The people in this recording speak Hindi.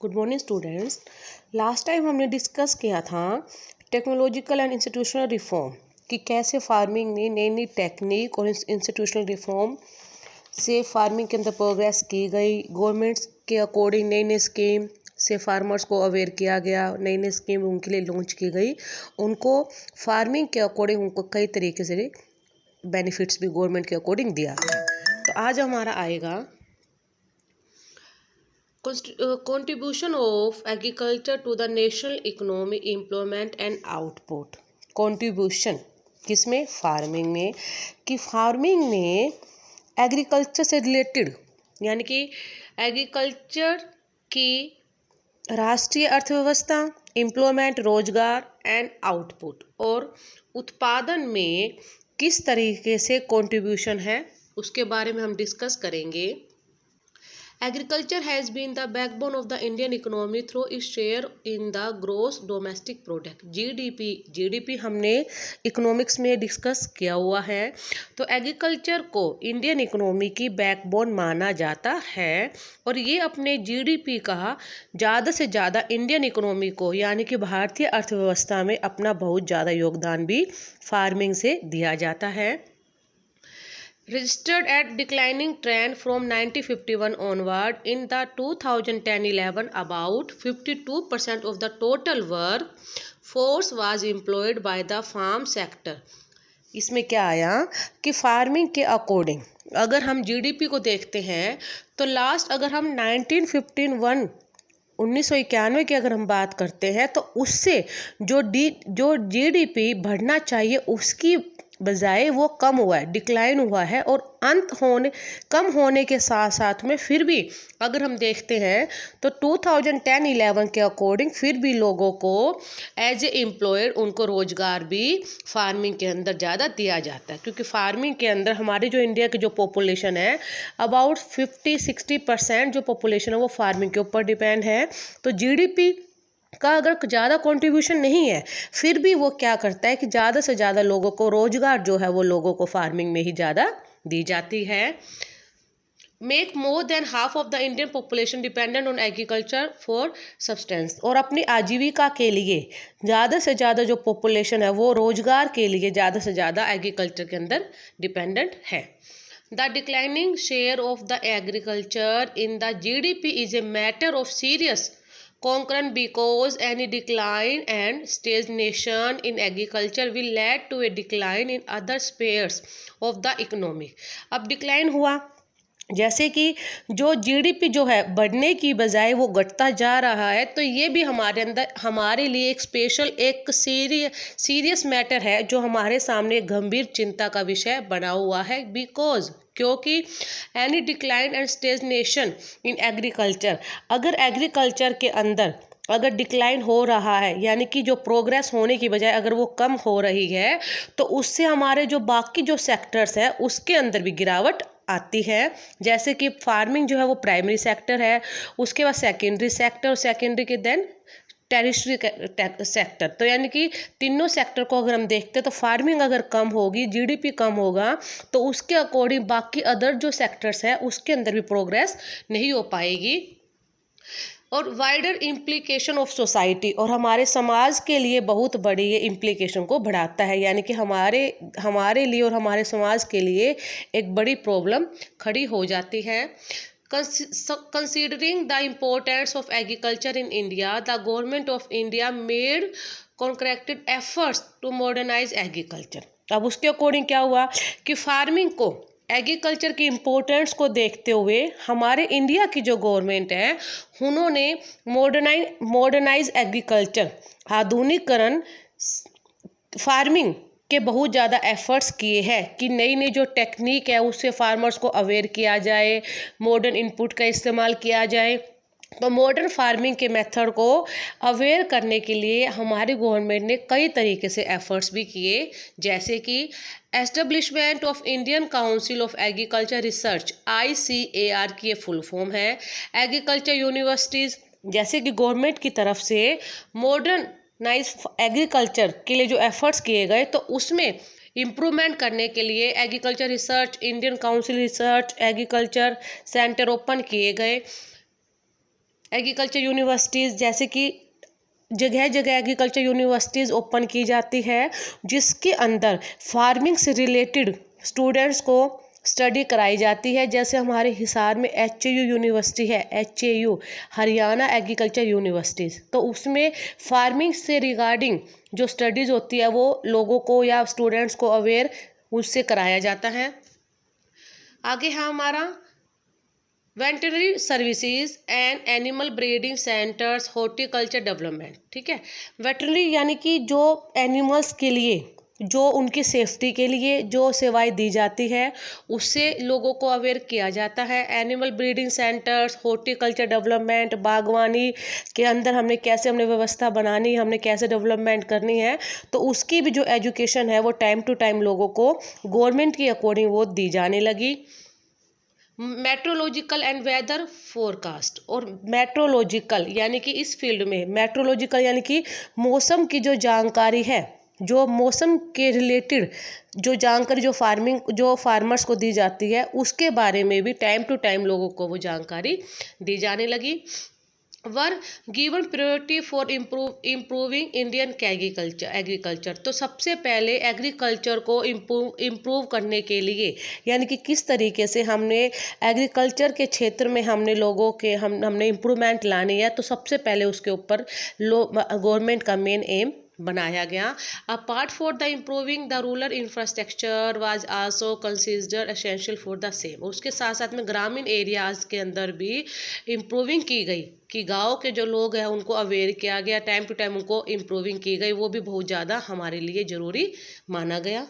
Good morning students. Last time हमने डिस्कस किया था टेक्नोलॉजिकल एंड इंस्टीट्यूशनल रिफॉर्म कि कैसे फार्मिंग में नई नई टेक्निक और इंस्टीट्यूशनल रिफॉर्म से फार्मिंग के अंदर प्रोग्रेस की गई। गवर्नमेंट्स के अकॉर्डिंग नई नई स्कीम से फार्मर्स को अवेयर किया गया, नई नई स्कीम उनके लिए लॉन्च की गई। उनको फार्मिंग के अकॉर्डिंग उनको कई तरीके से बेनिफिट्स भी गवर्नमेंट के अकॉर्डिंग दिया गया। तो आज हमारा आएगा contribution of agriculture to the national economy, employment and output। Contribution किसमें? फार्मिंग में। कि फार्मिंग में एग्रीकल्चर से रिलेटेड यानी कि एग्रीकल्चर की राष्ट्रीय अर्थव्यवस्था, एम्प्लॉयमेंट रोजगार एंड आउटपुट, और उत्पादन में किस तरीके से कंट्रीब्यूशन है उसके बारे में हम डिस्कस करेंगे। Agriculture has been the backbone of the Indian economy through its share in the gross domestic product GDP हमने इकोनॉमिक्स में डिस्कस किया हुआ है। तो एग्रीकल्चर को इंडियन इकोनॉमी की बैकबोन माना जाता है और ये अपने GDP का ज़्यादा से ज़्यादा इंडियन इकोनॉमी को यानी कि भारतीय अर्थव्यवस्था में अपना बहुत ज़्यादा योगदान भी फार्मिंग से दिया जाता है। Registered at declining trend from 1951 onward, in the 2010-11 about 52% of the total workforce was employed by the farm sector। इसमें क्या आया कि फार्मिंग के अकॉर्डिंग अगर हम जीडीपी को देखते हैं तो लास्ट अगर हम 1991 की अगर हम बात करते हैं तो उससे जो जीडीपी बढ़ना चाहिए उसकी बजाय वो कम हुआ है, डिक्लाइन हुआ है। और कम होने के साथ साथ में फिर भी अगर हम देखते हैं तो 2010-11 के अकॉर्डिंग फिर भी लोगों को एज ए एम्प्लॉयड उनको रोजगार भी फार्मिंग के अंदर ज़्यादा दिया जाता है, क्योंकि फार्मिंग के अंदर हमारी जो इंडिया की जो पॉपुलेशन है अबाउट 50-60% जो पॉपुलेशन है वो फार्मिंग के ऊपर डिपेंड है। तो जीडीपी का अगर ज़्यादा कंट्रीब्यूशन नहीं है फिर भी वो क्या करता है कि ज़्यादा से ज़्यादा लोगों को रोजगार जो है वो लोगों को फार्मिंग में ही ज़्यादा दी जाती है। Make more than half of the Indian population dependent on agriculture for substance, और अपनी आजीविका के लिए ज़्यादा से ज़्यादा जो पॉपुलेशन है वो रोजगार के लिए ज़्यादा से ज़्यादा एग्रीकल्चर के अंदर डिपेंडेंट है। The declining share of the agriculture in the GDP is a matter of serious concern because any decline and stagnation in agriculture will lead to a decline in other spheres of the economy। अब डिक्लाइन हुआ जैसे कि जो जीडीपी जो है बढ़ने की बजाय वो घटता जा रहा है, तो ये भी हमारे लिए एक स्पेशल एक सीरियस मैटर है जो हमारे सामने गंभीर चिंता का विषय बना हुआ है। क्योंकि any decline and stagnation in agriculture, अगर एग्रीकल्चर के अंदर अगर डिक्लाइन हो रहा है यानी कि जो प्रोग्रेस होने की बजाय अगर वो कम हो रही है तो उससे हमारे जो बाकी जो सेक्टर्स है उसके अंदर भी गिरावट आती है। जैसे कि फार्मिंग जो है वो प्राइमरी सेक्टर है, उसके बाद सेकेंडरी सेक्टर, और सेकेंडरी के देन टेरिशरी सेक्टर। तो यानी कि तीनों सेक्टर को अगर हम देखते हैं तो फार्मिंग अगर कम होगी, जीडीपी कम होगा, तो उसके अकॉर्डिंग बाकी अदर जो सेक्टर्स है उसके अंदर भी प्रोग्रेस नहीं हो पाएगी। और वाइडर इम्प्लीकेशन ऑफ सोसाइटी, और हमारे समाज के लिए बहुत बड़ी ये इम्प्लीकेशन को बढ़ाता है, यानी कि हमारे लिए और हमारे समाज के लिए एक बड़ी प्रॉब्लम खड़ी हो जाती है। Considering the importance of agriculture in India, the government of India made concerted efforts to modernize agriculture। अब उसके अकॉर्डिंग क्या हुआ कि फार्मिंग को, एग्रीकल्चर की इम्पोर्टेंस को देखते हुए हमारे इंडिया की जो गवर्नमेंट है उन्होंने मॉडर्नाइज एग्रीकल्चर, आधुनिकीकरण फार्मिंग के बहुत ज़्यादा एफर्ट्स किए हैं कि नई नई जो टेक्निक है उससे फार्मर्स को अवेयर किया जाए, मॉडर्न इनपुट का इस्तेमाल किया जाए। तो मॉडर्न फार्मिंग के मेथड को अवेयर करने के लिए हमारी गवर्नमेंट ने कई तरीके से एफर्ट्स भी किए, जैसे कि establishment of Indian council of agriculture research, ICAR की ये फुल फॉर्म है। एग्रीकल्चर यूनिवर्सिटीज़, जैसे कि गवर्नमेंट की तरफ से मॉडर्नाइज एग्रीकल्चर के लिए जो एफर्ट्स किए गए तो उसमें इम्प्रूवमेंट करने के लिए agriculture research, Indian council research, agriculture centre open किए गए। एग्रीकल्चर यूनिवर्सिटीज़, जैसे कि जगह जगह एग्रीकल्चर यूनिवर्सिटीज़ ओपन की जाती है, जिसके अंदर फार्मिंग से रिलेटेड स्टूडेंट्स को स्टडी कराई जाती है। जैसे हमारे हिसार में HAU यूनिवर्सिटी है, HAU हरियाणा एग्रीकल्चर यूनिवर्सिटीज़, तो उसमें फार्मिंग से रिगार्डिंग जो स्टडीज़ होती है वो लोगों को या स्टूडेंट्स को अवेयर उससे कराया जाता है। आगे है हमारा veterinary services and animal breeding centres horticulture development. ठीक है, वेटरनरी यानी कि जो एनिमल्स के लिए, जो उनकी सेफ्टी के लिए जो सेवाएं दी जाती है उससे लोगों को अवेयर किया जाता है। Animal breeding centres, horticulture development, बागवानी के अंदर हमने व्यवस्था बनानी, हमने कैसे डेवलपमेंट करनी है, तो उसकी भी जो एजुकेशन है वो टाइम टू टाइम लोगों को गवर्नमेंट की अकॉर्डिंग वो दी जाने लगी। मेट्रोलॉजिकल एंड वेदर फोरकास्ट, और मेट्रोलॉजिकल यानी कि इस फील्ड में मेट्रोलॉजिकल यानी कि मौसम की जो जानकारी है, जो मौसम के रिलेटेड जो जानकारी जो फार्मर्स को दी जाती है उसके बारे में भी टाइम टू टाइम लोगों को वो जानकारी दी जाने लगी। Were given priority for improving Indian agriculture, तो सबसे पहले एग्रीकल्चर को इम्प्रूव करने के लिए, यानी कि किस तरीके से हमने एग्रीकल्चर के क्षेत्र में हमने इम्प्रूवमेंट लानी है, तो सबसे पहले उसके ऊपर गवर्नमेंट का मेन एम बनाया गया। Apart for the improving the rural infrastructure was also considered essential for the same, उसके साथ साथ में ग्रामीण एरियाज के अंदर भी इम्प्रूविंग की गई कि गांव के जो लोग हैं उनको अवेयर किया गया, टाइम टू टाइम उनको इम्प्रूविंग की गई, वो भी बहुत ज़्यादा हमारे लिए ज़रूरी माना गया।